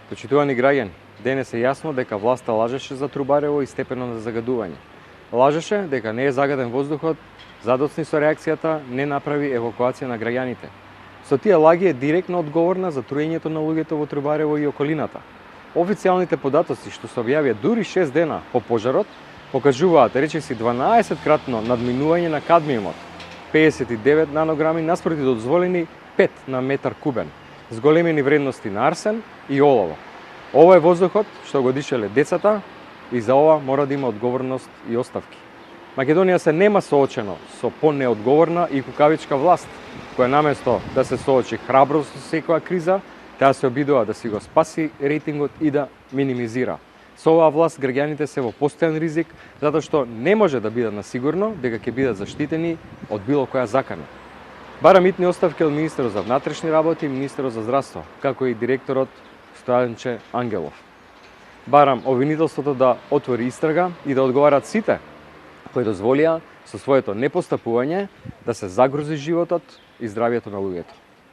Почитувани граѓани, денес е јасно дека власта лажеше за Трубарево и степенот на загадување. Лажеше дека не е загаден воздухот, задоцни со реакцијата не направи евакуација на граѓаните. Со тие лаги е директно одговорна за труењето на луѓето во Трубарево и околината. Официјалните податоци што се објавија дури 6 дена по пожарот покажуваат речиси 12-кратно надминување на кадмиумот, 59 нанограми наспроти дозволени 5 на метар кубен, зголемени вредности на арсен и олово. Ова е воздухот што го дишеле децата и за ова мора да има одговорност и оставки. Македонија се нема соочено со понеодговорна и кукавичка власт, која наместо да се соочи храбро со секоја криза, таа се обидува да си го спаси рейтингот и да минимизира. Со оваа власт граѓаните се во постојан ризик, затоа што не може да бидат на сигурно дека ќе бидат заштитени од било која закана. Барам итни оставки од министерот за внатрешни работи и министерот за здравство, како и директорот Стојанче Ангелов. Барам обвинителството да отвори истрага и да одговарат сите кои дозволија со своето непостапување да се загрози животот и здравјето на луѓето.